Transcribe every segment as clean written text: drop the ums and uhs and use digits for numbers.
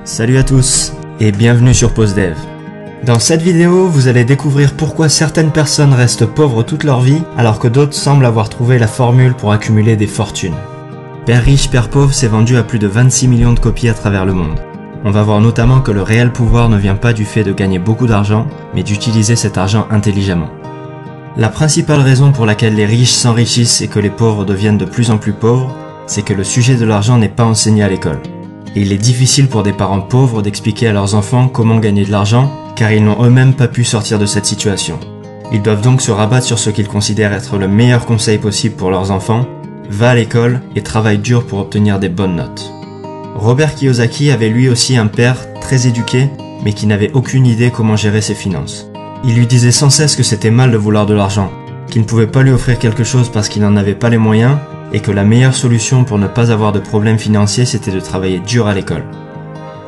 Salut à tous et bienvenue sur PauseDev. Dans cette vidéo, vous allez découvrir pourquoi certaines personnes restent pauvres toute leur vie alors que d'autres semblent avoir trouvé la formule pour accumuler des fortunes. Père riche, Père pauvre s'est vendu à plus de 26 millions de copies à travers le monde. On va voir notamment que le réel pouvoir ne vient pas du fait de gagner beaucoup d'argent, mais d'utiliser cet argent intelligemment. La principale raison pour laquelle les riches s'enrichissent et que les pauvres deviennent de plus en plus pauvres, c'est que le sujet de l'argent n'est pas enseigné à l'école. Et il est difficile pour des parents pauvres d'expliquer à leurs enfants comment gagner de l'argent, car ils n'ont eux-mêmes pas pu sortir de cette situation. Ils doivent donc se rabattre sur ce qu'ils considèrent être le meilleur conseil possible pour leurs enfants: va à l'école et travaille dur pour obtenir des bonnes notes. Robert Kiyosaki avait lui aussi un père très éduqué, mais qui n'avait aucune idée comment gérer ses finances. Il lui disait sans cesse que c'était mal de vouloir de l'argent, qu'il ne pouvait pas lui offrir quelque chose parce qu'il n'en avait pas les moyens, et que la meilleure solution pour ne pas avoir de problèmes financiers c'était de travailler dur à l'école.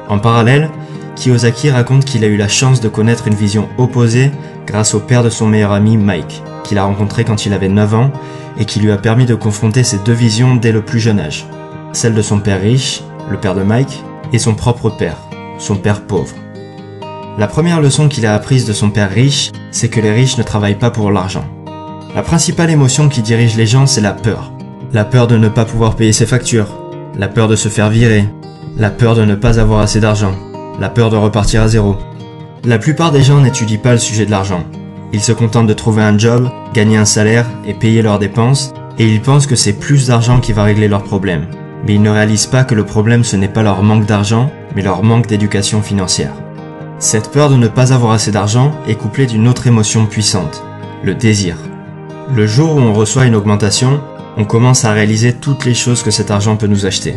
En parallèle, Kiyosaki raconte qu'il a eu la chance de connaître une vision opposée grâce au père de son meilleur ami Mike, qu'il a rencontré quand il avait 9 ans, et qui lui a permis de confronter ces deux visions dès le plus jeune âge. Celle de son père riche, le père de Mike, et son propre père, son père pauvre. La première leçon qu'il a apprise de son père riche, c'est que les riches ne travaillent pas pour l'argent. La principale émotion qui dirige les gens, c'est la peur. La peur de ne pas pouvoir payer ses factures, la peur de se faire virer, la peur de ne pas avoir assez d'argent, la peur de repartir à zéro. La plupart des gens n'étudient pas le sujet de l'argent. Ils se contentent de trouver un job, gagner un salaire et payer leurs dépenses, et ils pensent que c'est plus d'argent qui va régler leurs problèmes. Mais ils ne réalisent pas que le problème ce n'est pas leur manque d'argent, mais leur manque d'éducation financière. Cette peur de ne pas avoir assez d'argent est couplée d'une autre émotion puissante, le désir. Le jour où on reçoit une augmentation, on commence à réaliser toutes les choses que cet argent peut nous acheter.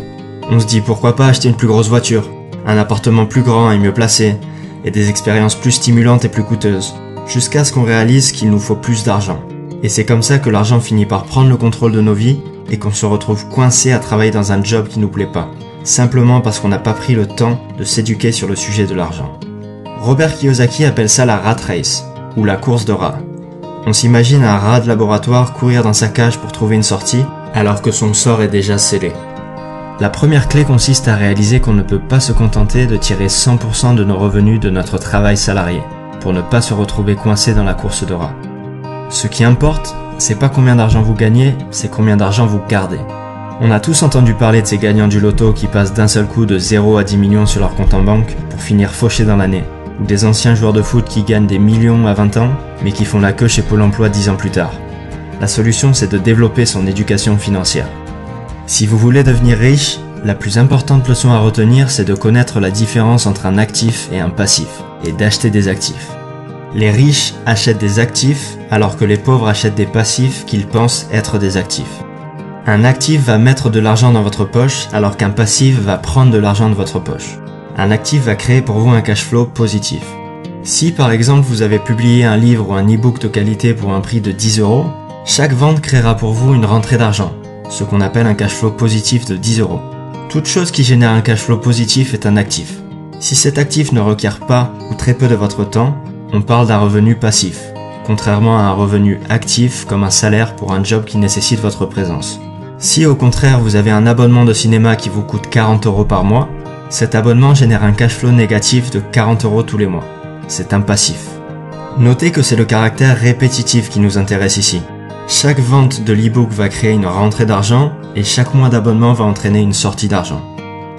On se dit pourquoi pas acheter une plus grosse voiture, un appartement plus grand et mieux placé, et des expériences plus stimulantes et plus coûteuses, jusqu'à ce qu'on réalise qu'il nous faut plus d'argent. Et c'est comme ça que l'argent finit par prendre le contrôle de nos vies et qu'on se retrouve coincé à travailler dans un job qui nous plaît pas, simplement parce qu'on n'a pas pris le temps de s'éduquer sur le sujet de l'argent. Robert Kiyosaki appelle ça la rat race, ou la course de rats. On s'imagine un rat de laboratoire courir dans sa cage pour trouver une sortie, alors que son sort est déjà scellé. La première clé consiste à réaliser qu'on ne peut pas se contenter de tirer 100% de nos revenus de notre travail salarié, pour ne pas se retrouver coincé dans la course de rats. Ce qui importe, c'est pas combien d'argent vous gagnez, c'est combien d'argent vous gardez. On a tous entendu parler de ces gagnants du loto qui passent d'un seul coup de 0 à 10 millions sur leur compte en banque pour finir fauchés dans l'année. Ou des anciens joueurs de foot qui gagnent des millions à 20 ans, mais qui font la queue chez Pôle emploi 10 ans plus tard. La solution, c'est de développer son éducation financière. Si vous voulez devenir riche, la plus importante leçon à retenir, c'est de connaître la différence entre un actif et un passif, et d'acheter des actifs. Les riches achètent des actifs, alors que les pauvres achètent des passifs qu'ils pensent être des actifs. Un actif va mettre de l'argent dans votre poche, alors qu'un passif va prendre de l'argent de votre poche. Un actif va créer pour vous un cash flow positif. Si par exemple vous avez publié un livre ou un e-book de qualité pour un prix de 10 €, chaque vente créera pour vous une rentrée d'argent, ce qu'on appelle un cash flow positif de 10 €. Toute chose qui génère un cash flow positif est un actif. Si cet actif ne requiert pas ou très peu de votre temps, on parle d'un revenu passif, contrairement à un revenu actif comme un salaire pour un job qui nécessite votre présence. Si au contraire vous avez un abonnement de cinéma qui vous coûte 40 € par mois, cet abonnement génère un cash flow négatif de 40 € tous les mois. C'est un passif. Notez que c'est le caractère répétitif qui nous intéresse ici. Chaque vente de l'e-book va créer une rentrée d'argent et chaque mois d'abonnement va entraîner une sortie d'argent.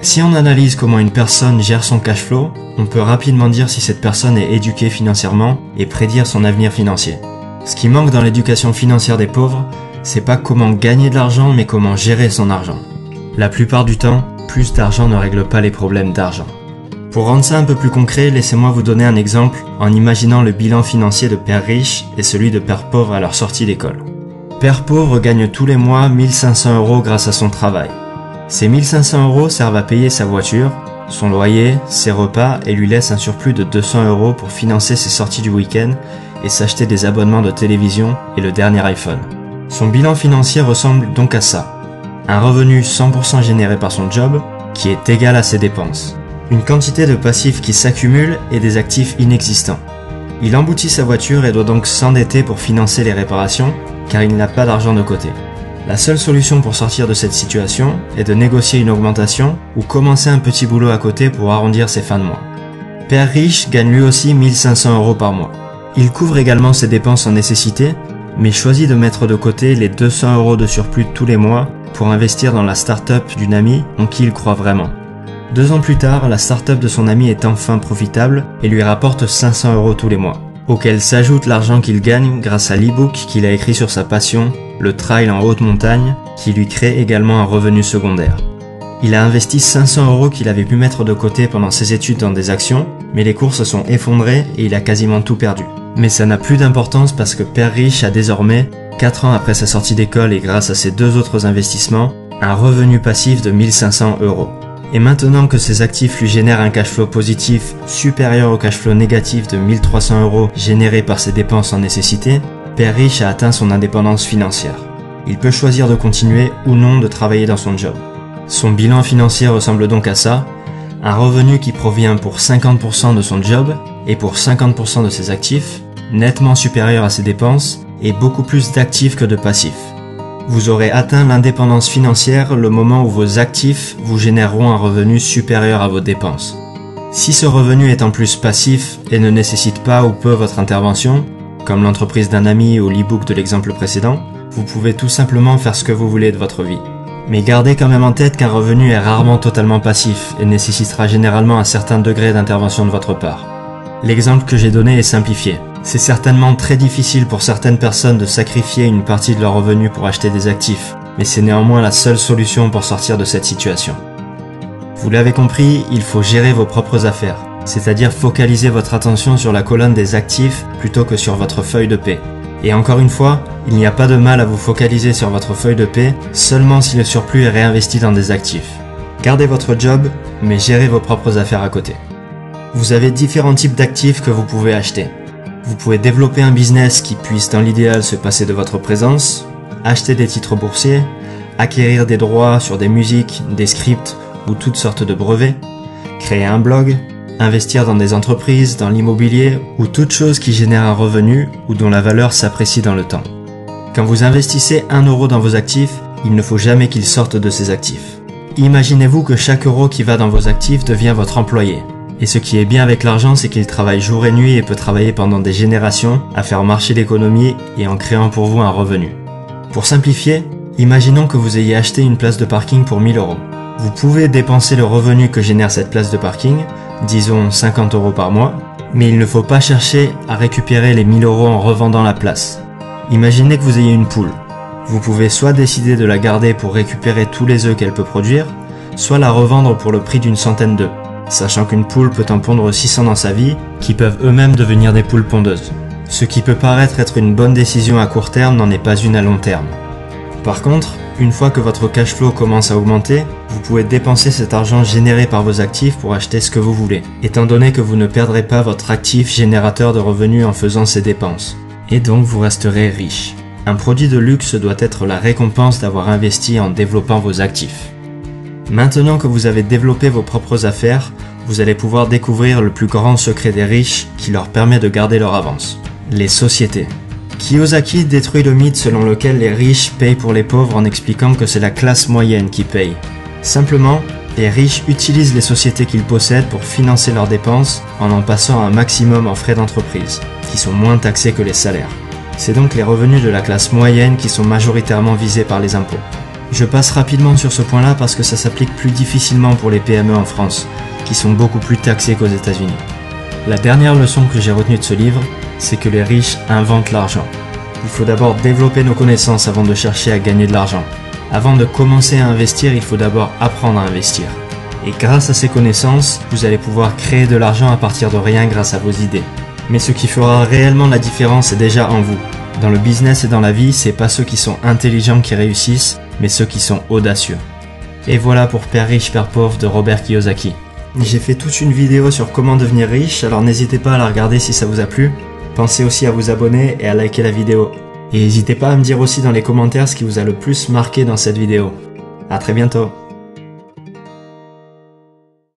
Si on analyse comment une personne gère son cash flow, on peut rapidement dire si cette personne est éduquée financièrement et prédire son avenir financier. Ce qui manque dans l'éducation financière des pauvres, c'est pas comment gagner de l'argent mais comment gérer son argent. La plupart du temps, plus d'argent ne règle pas les problèmes d'argent. Pour rendre ça un peu plus concret, laissez-moi vous donner un exemple en imaginant le bilan financier de père riche et celui de père pauvre à leur sortie d'école. Père pauvre gagne tous les mois 1500 € grâce à son travail. Ces 1500 € servent à payer sa voiture, son loyer, ses repas et lui laissent un surplus de 200 € pour financer ses sorties du week-end et s'acheter des abonnements de télévision et le dernier iPhone. Son bilan financier ressemble donc à ça. Un revenu 100% généré par son job, qui est égal à ses dépenses. Une quantité de passifs qui s'accumule et des actifs inexistants. Il emboutit sa voiture et doit donc s'endetter pour financer les réparations, car il n'a pas d'argent de côté. La seule solution pour sortir de cette situation est de négocier une augmentation ou commencer un petit boulot à côté pour arrondir ses fins de mois. Père riche gagne lui aussi 1500 € par mois. Il couvre également ses dépenses en nécessité, mais choisit de mettre de côté les 200 € de surplus tous les mois pour investir dans la start-up d'une amie en qui il croit vraiment. 2 ans plus tard, la start-up de son ami est enfin profitable et lui rapporte 500 € tous les mois, auquel s'ajoute l'argent qu'il gagne grâce à l'e-book qu'il a écrit sur sa passion, le trail en haute montagne, qui lui crée également un revenu secondaire. Il a investi 500 € qu'il avait pu mettre de côté pendant ses études dans des actions, mais les cours se sont effondrés et il a quasiment tout perdu. Mais ça n'a plus d'importance parce que Père Riche a désormais, 4 ans après sa sortie d'école et grâce à ses 2 autres investissements, un revenu passif de 1500 €. Et maintenant que ses actifs lui génèrent un cash flow positif supérieur au cash flow négatif de 1300 € généré par ses dépenses en nécessité, Père Riche a atteint son indépendance financière. Il peut choisir de continuer ou non de travailler dans son job. Son bilan financier ressemble donc à ça, un revenu qui provient pour 50% de son job et pour 50% de ses actifs, nettement supérieur à ses dépenses et beaucoup plus d'actifs que de passifs. Vous aurez atteint l'indépendance financière le moment où vos actifs vous généreront un revenu supérieur à vos dépenses. Si ce revenu est en plus passif et ne nécessite pas ou peu votre intervention, comme l'entreprise d'un ami ou l'e-book de l'exemple précédent, vous pouvez tout simplement faire ce que vous voulez de votre vie. Mais gardez quand même en tête qu'un revenu est rarement totalement passif et nécessitera généralement un certain degré d'intervention de votre part. L'exemple que j'ai donné est simplifié. C'est certainement très difficile pour certaines personnes de sacrifier une partie de leur revenu pour acheter des actifs, mais c'est néanmoins la seule solution pour sortir de cette situation. Vous l'avez compris, il faut gérer vos propres affaires, c'est-à-dire focaliser votre attention sur la colonne des actifs plutôt que sur votre feuille de paie. Et encore une fois, il n'y a pas de mal à vous focaliser sur votre feuille de paie seulement si le surplus est réinvesti dans des actifs. Gardez votre job, mais gérez vos propres affaires à côté. Vous avez différents types d'actifs que vous pouvez acheter. Vous pouvez développer un business qui puisse dans l'idéal se passer de votre présence, acheter des titres boursiers, acquérir des droits sur des musiques, des scripts ou toutes sortes de brevets, créer un blog, investir dans des entreprises, dans l'immobilier ou toute chose qui génère un revenu ou dont la valeur s'apprécie dans le temps. Quand vous investissez 1 € dans vos actifs, il ne faut jamais qu'il sorte de ces actifs. Imaginez-vous que chaque euro qui va dans vos actifs devient votre employé. Et ce qui est bien avec l'argent, c'est qu'il travaille jour et nuit et peut travailler pendant des générations à faire marcher l'économie et en créant pour vous un revenu. Pour simplifier, imaginons que vous ayez acheté une place de parking pour 1000 €. Vous pouvez dépenser le revenu que génère cette place de parking, disons 50 € par mois, mais il ne faut pas chercher à récupérer les 1000 € en revendant la place. Imaginez que vous ayez une poule. Vous pouvez soit décider de la garder pour récupérer tous les œufs qu'elle peut produire, soit la revendre pour le prix d'une centaine d'œufs, sachant qu'une poule peut en pondre 600 dans sa vie, qui peuvent eux-mêmes devenir des poules pondeuses. Ce qui peut paraître être une bonne décision à court terme n'en est pas une à long terme. Par contre, une fois que votre cash flow commence à augmenter, vous pouvez dépenser cet argent généré par vos actifs pour acheter ce que vous voulez, étant donné que vous ne perdrez pas votre actif générateur de revenus en faisant ces dépenses. Et donc vous resterez riche. Un produit de luxe doit être la récompense d'avoir investi en développant vos actifs. Maintenant que vous avez développé vos propres affaires, vous allez pouvoir découvrir le plus grand secret des riches qui leur permet de garder leur avance. Les sociétés. Kiyosaki détruit le mythe selon lequel les riches payent pour les pauvres en expliquant que c'est la classe moyenne qui paye. Simplement, les riches utilisent les sociétés qu'ils possèdent pour financer leurs dépenses en passant un maximum en frais d'entreprise, qui sont moins taxés que les salaires. C'est donc les revenus de la classe moyenne qui sont majoritairement visés par les impôts. Je passe rapidement sur ce point-là parce que ça s'applique plus difficilement pour les PME en France, qui sont beaucoup plus taxés qu'aux États-Unis. La dernière leçon que j'ai retenue de ce livre, c'est que les riches inventent l'argent. Il faut d'abord développer nos connaissances avant de chercher à gagner de l'argent. Avant de commencer à investir, il faut d'abord apprendre à investir. Et grâce à ces connaissances, vous allez pouvoir créer de l'argent à partir de rien grâce à vos idées. Mais ce qui fera réellement la différence est déjà en vous. Dans le business et dans la vie, c'est pas ceux qui sont intelligents qui réussissent, mais ceux qui sont audacieux. Et voilà pour Père riche, Père pauvre de Robert Kiyosaki. J'ai fait toute une vidéo sur comment devenir riche, alors n'hésitez pas à la regarder si ça vous a plu. Pensez aussi à vous abonner et à liker la vidéo. Et n'hésitez pas à me dire aussi dans les commentaires ce qui vous a le plus marqué dans cette vidéo. À très bientôt.